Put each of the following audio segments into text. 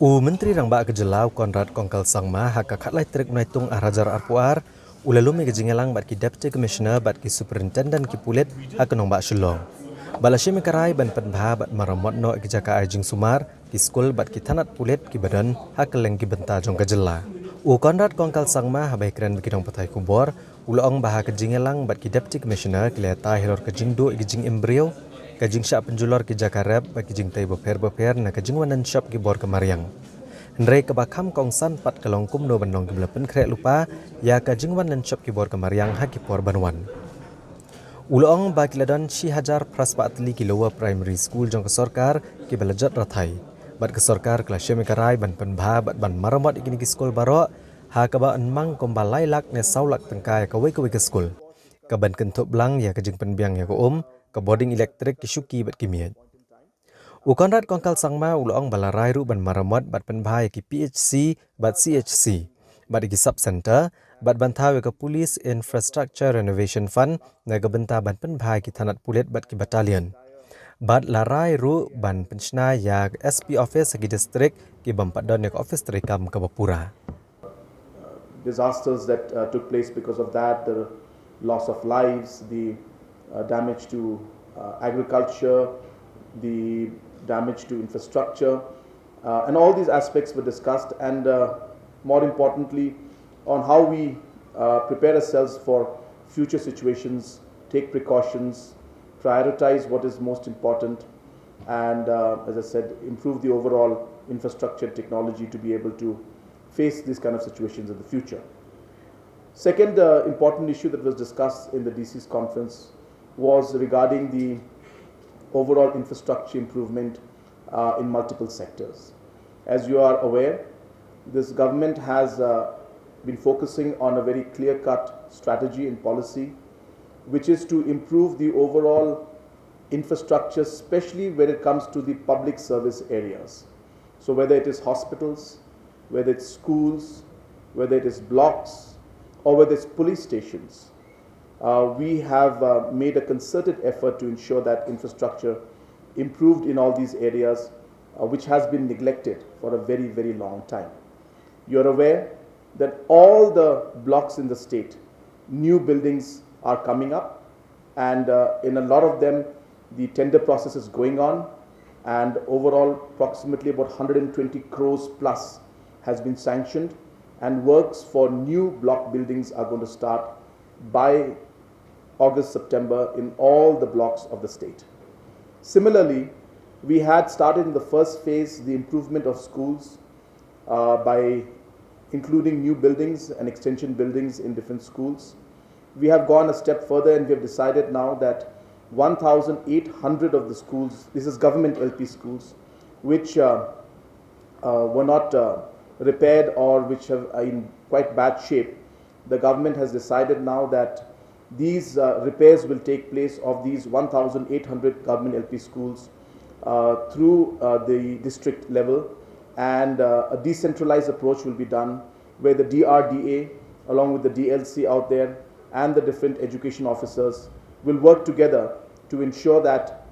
Menteri Rangba Kejelau Konrad Kongkal Sangma haka khatlai trik menaitung arajar arpuar ulalumi kejengelang bat ki Deputy Commissioner bat ki Superintendent ki Pulit haka nong ba Shillong. Balashi mekarai ban Pynbha bat maramot no ki Jaka Jingsumar ki Skul bat ki Tanat Pulit ki badan haka leng ki benta jong kejela. Konrad Kongkal Sangma habai keren bagi dong patai kubor ulaong bah kejengelang bat ki Deputy Commissioner ki leta hilor kejingdo ki jing embrio kajing syak penjulor ki Jakarep bagi jing tai beper na kajing wanan shop ki bor kemariang. Hendrai kebakam kongsan pat kalong kumno banong ki belapen krek lupa ya kajing wanan shop ki bor kemariang ha ki por banwan. Ulong bagi ladon si hajar praspa Tylli ki lower primary school jong ke Sorkar ki belajat rathai. Bat ke Sorkar kelas mekarai ban Pynbha bat ban maramot ikini ki skul baro ha kaba enmang kombalai lak ne saulak tengkai kawai ke skul. Kaban kentuk belang ya kajing penbiang ya ko ke boarding elektrik ki syuki bat kimiat. Konrad Kongkal Sangma ulong balarai ru ban maramot bat Pynbha ki PHC bat CHC bat ki sub center bat bantau ke Police Infrastructure Renovation Fund na ke benta ban Pynbha ki Tanat Pulit bat ki battalion. Bat larai ru ban Shna ya SP office ki district ki bampat don ya office terikam ke Bapura. Disasters that took place because of that, the loss of lives, the damage to agriculture, the damage to infrastructure, and all these aspects were discussed, and more importantly on how we prepare ourselves for future situations, take precautions, prioritize what is most important, and as I said, improve the overall infrastructure technology to be able to face these kind of situations in the future. Second important issue that was discussed in the DC's conference was regarding the overall infrastructure improvement in multiple sectors. As you are aware, this government has been focusing on a very clear-cut strategy and policy, which is to improve the overall infrastructure, especially when it comes to the public service areas. So whether it is hospitals, whether it's schools, whether it is blocks, or whether it's police stations, we have made a concerted effort to ensure that infrastructure improved in all these areas, which has been neglected for a very, very long time. You're aware that all the blocks in the state, new buildings are coming up, and in a lot of them, the tender process is going on, and overall, approximately about 120 crores plus has been sanctioned, and works for new block buildings are going to start by August, September in all the blocks of the state. Similarly, we had started in the first phase the improvement of schools by including new buildings and extension buildings in different schools. We have gone a step further, and we have decided now that 1,800 of the schools, this is government LP schools, which were not repaired or which are in quite bad shape, the government has decided now that these repairs will take place of these 1,800 government LP schools through the district level, and a decentralized approach will be done where the DRDA along with the DLC out there and the different education officers will work together to ensure that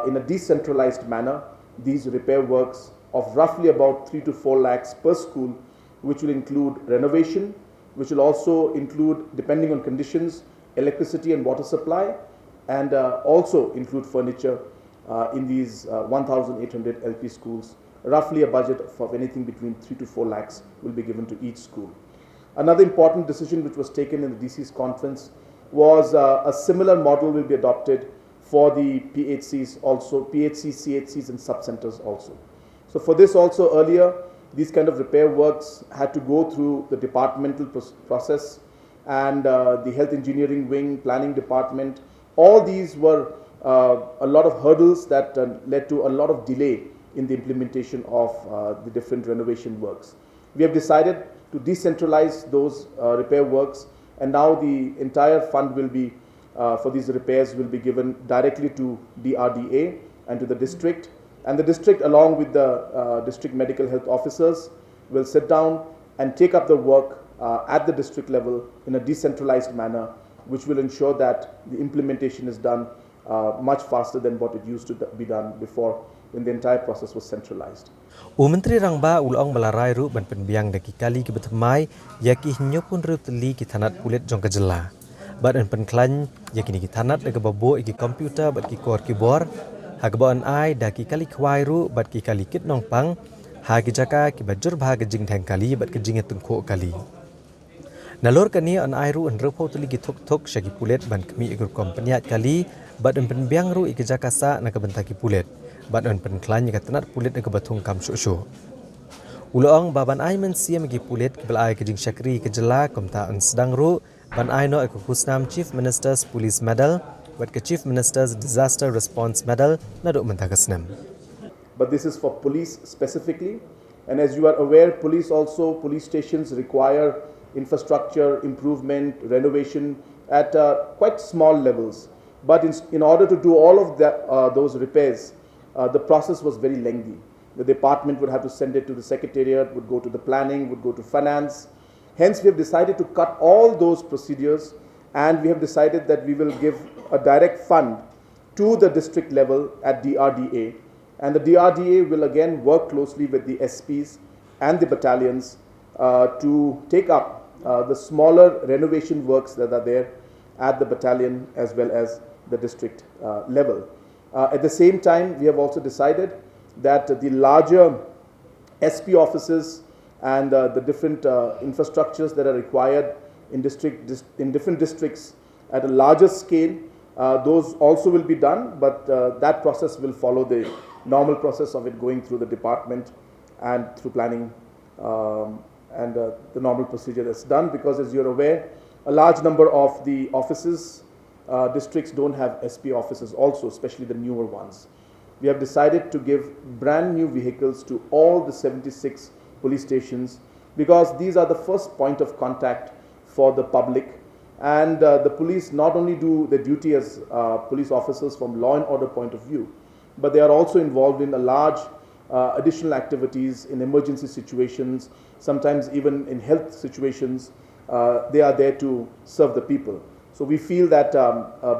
in a decentralized manner these repair works of roughly about 3 to 4 lakhs per school, which will include renovation, which will also include, depending on conditions, electricity and water supply, and also include furniture in these 1,800 LP schools. Roughly a budget of anything between 3 to 4 lakhs will be given to each school. Another important decision which was taken in the DC's conference was a similar model will be adopted for the PHCs also, PHCs, CHCs and sub-centers also. So for this also earlier, these kind of repair works had to go through the departmental process, and the health engineering wing, planning department. All these were a lot of hurdles that led to a lot of delay in the implementation of the different renovation works. We have decided to decentralize those repair works, and now the entire fund will be for these repairs will be given directly to DRDA and to the district, and the district along with the district medical health officers will sit down and take up the work at the district level in a decentralized manner, which will ensure that the implementation is done much faster than what it used to be done before when the entire process was centralized. Menteri Rangba ulong balarai ru ban penbiang daki kali ki betmai yaki nyopun ru teli ki tanat kulit jong kejela. Bat en penklan yaki ni ki tanat daga babo iki komputer bat ki kor keyboard hagba an ai daki kali kwai ru bat ki kali kit nong pang ha ki jaka ki bajur bha ke jing thang kali bat ke jing tungkho kali. Nalor kani an ai ru en repo teli ki thok thok shaki pulet ban kemi igur kompaniat kali bat en penbiang ru iki jaka sa na bentaki pulet. Bat on penklan yang tenat pulit ke batung kam syuk-syuk. Ulong baban ai men siam gi pulit ke belai ke jing syakri ke jela komta on sedang ru ban ai no ke kusnam Chief Minister's Police Medal bat ke Chief Minister's Disaster Response Medal na duk mentakasnam. But this is for police specifically, and as you are aware, police stations require infrastructure improvement, renovation at quite small levels. But in order to do all of those repairs, the process was very lengthy. The department would have to send it to the secretariat, would go to the planning, would go to finance. Hence, we have decided to cut all those procedures, and we have decided that we will give a direct fund to the district level at DRDA. And the DRDA will again work closely with the SPs and the battalions to take up the smaller renovation works that are there at the battalion as well as the district level. At the same time, we have also decided that the larger SP offices and the different infrastructures that are required in different districts at a larger scale, those also will be done, but that process will follow the normal process of it going through the department and through planning and the normal procedure that's done, because as you're aware, a large number of the offices districts don't have SP offices also, especially the newer ones. We have decided to give brand new vehicles to all the 76 police stations because these are the first point of contact for the public, and the police not only do their duty as police officers from law and order point of view, but they are also involved in a large additional activities in emergency situations, sometimes even in health situations. They are there to serve the people. So we feel that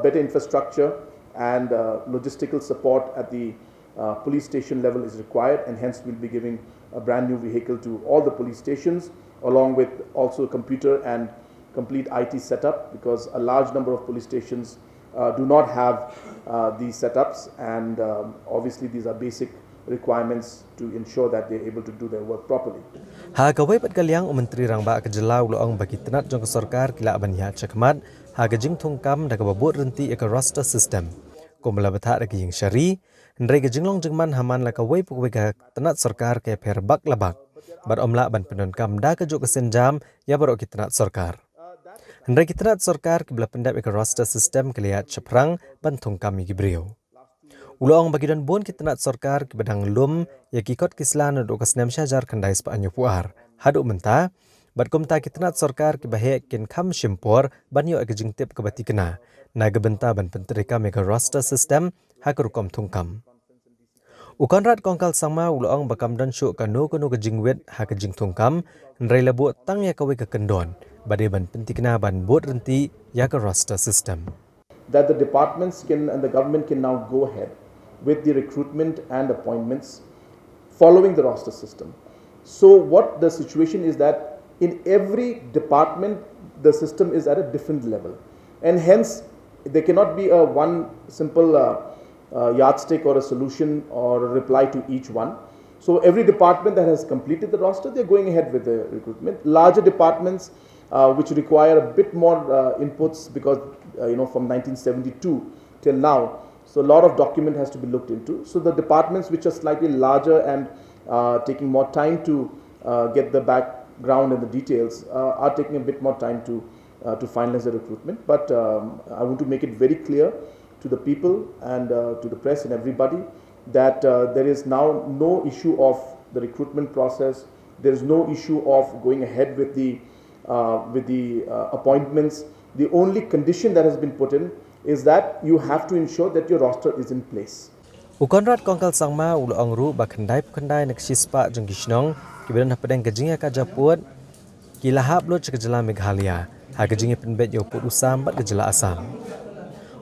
better infrastructure and logistical support at the police station level is required, and hence we'll be giving a brand new vehicle to all the police stations, along with also computer and complete IT setup, because a large number of police stations do not have these setups, and obviously these are basic requirements to ensure that they're able to do their work properly. Ha kawai pat kaliang Menteri Rangba ke jelau loong bagi tenat jong Sorkar kila banyak cakmat ha ke jing thungkam da ke babut renti ke roster system. Komla betha da ke jing syari ndrai ke jinglong jingman haman la kawai pukwe ke tenat Sorkar ke perbak labak. Bar omla ban penunkam da ke jok ke senjam ya barok ke tenat Sorkar. Ndrai ke tenat Sorkar ke bela pendap ke roster system ke lihat ceprang ban thungkam igi brio. Ulong bagi dan bon kita nak Sorkar ke bedang lum ya kikot kislan do kasnem syajar kendai sepanyo puar hadu menta bat komta kita nak Sorkar ke bahek kin kham shimpor banyo ke jingtip ke bati kena na gebenta ban penterika mega roster system hakerukom thungkam ukonrat kongkal sama ulong bakam dan syuk kanu kanu ke jingwet ha ke jing thungkam nrai labu tang ya kawe ke kendon bade ban pentikna ban bot renti ya ke roster system that the departments can and the government can now go ahead with the recruitment and appointments following the roster system. So what the situation is that in every department the system is at a different level, and hence there cannot be a one simple yardstick or a solution or a reply to each one. So every department that has completed the roster, they're going ahead with the recruitment. Larger departments which require a bit more inputs because from 1972 till now, so a lot of document has to be looked into. So the departments which are slightly larger and taking more time to get the background and the details are taking a bit more time to finalize the recruitment. But I want to make it very clear to the people and to the press and everybody that there is now no issue of the recruitment process. There is no issue of going ahead with the appointments. The only condition that has been put in is that you have to ensure that your roster is in place. Ukonrat kongkal sangma ulong ru bakandai pekandai nak sispa jeng kisnong kibedan pedang kejingnya ka Japut kilahap lo cekejela Meghalaya ha kejingnya penbet yo put usam bat kejela Asam.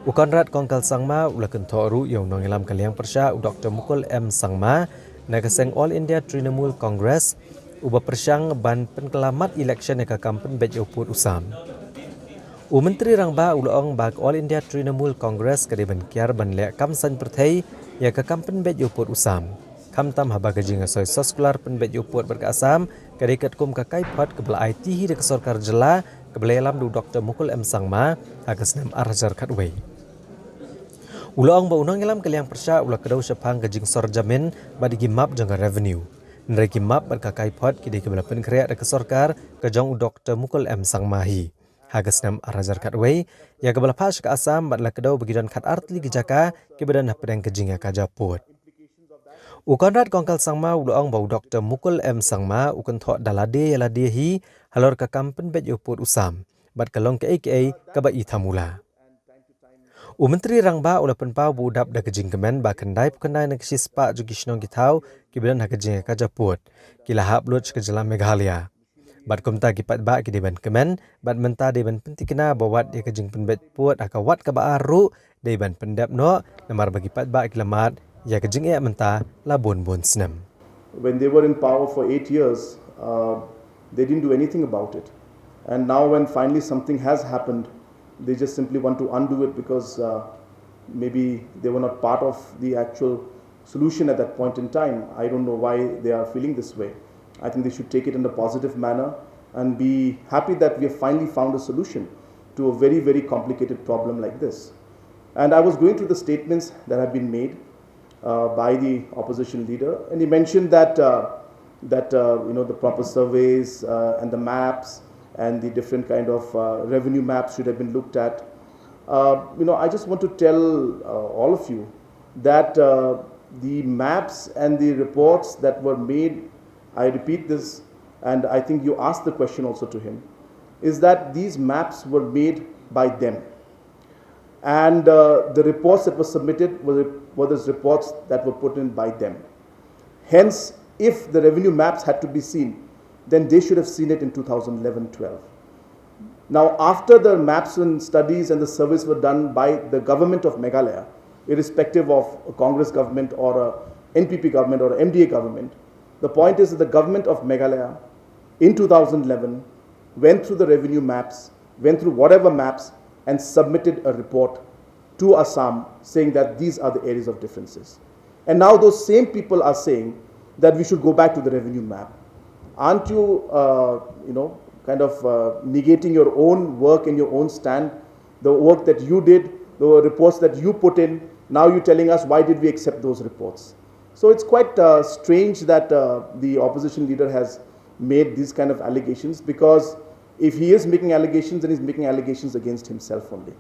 Ukonrat kongkal sangma ulakan thoru yang nongilam kaliang persya Dr. Mukul M Sangma nagaseng All India Trinamool Congress uba persyang ban penkelamat election eka kampen bet uput usam. Menteri rangba ulong bag All India Trinamool Congress kadiban kiar ban lek kamsan perthai ya ka kampen bet uput usam. Kamtam haba gajing asoy soskular pen bet uput berkasam kadikat kum kakai pot kebela IT hi dek Sorkar jela kebela alam du Dr. Mukul M Sangma agas nam arjar katway. Ulang ba unang ilam kaliang persya ulah kedau syapang ke Jingsumar jamin badi map jangka revenue. Nereki map berkakai pot kidi kebela penkreat ke Sorkar ke jong Dr. Mukul M Sangmahi. Hagas nam arajar katway ya kebela pas ke Asam badla kedau bagidan kat artli ke Jaka ke badan pedang kejing ya kajaput. Ukonrat kongkal sangma ulang ba Dr. Mukul M Sangma ukon thok dalade yalade hi halor ke kampen bet yoput usam. Bad kalong ke AKA kaba ithamula. Menteri rangba ula penpau budap da kejing kemen ba kendai pekendai nak sispa jugi shnong kitau kibilan ha kejing ka japut kila hap lut ke jelam Meghalaya bat komta kipat ba ki deban kemen bat menta deban pentikena bawat dia kejing penbet put aka wat ka ba aru deban pendap no namar bagi pat ba kilamat ya kejing e menta labun bun snem. When they were in power for 8 years, they didn't do anything about it. And now when finally something has happened, they just simply want to undo it because maybe they were not part of the actual solution at that point in time. I don't know why they are feeling this way. I think they should take it in a positive manner and be happy that we have finally found a solution to a very, very complicated problem like this. And I was going through the statements that have been made by the opposition leader, and he mentioned that the proper surveys and the maps and the different kind of revenue maps should have been looked at. I just want to tell all of you that the maps and the reports that were made, I repeat this, and I think you asked the question also to him, is that these maps were made by them. And the reports that were submitted were those reports that were put in by them. Hence, if the revenue maps had to be seen, then they should have seen it in 2011-12. Now, after the maps and studies and the surveys were done by the government of Meghalaya, irrespective of a Congress government or a NPP government or a MDA government, the point is that the government of Meghalaya in 2011 went through the revenue maps, went through whatever maps, and submitted a report to Assam saying that these are the areas of differences. And now those same people are saying that we should go back to the revenue map. Aren't you, negating your own work and your own stand, the work that you did, the reports that you put in? Now you're telling us why did we accept those reports? So it's quite strange that the opposition leader has made these kind of allegations, because if he is making allegations, then he's making allegations against himself only.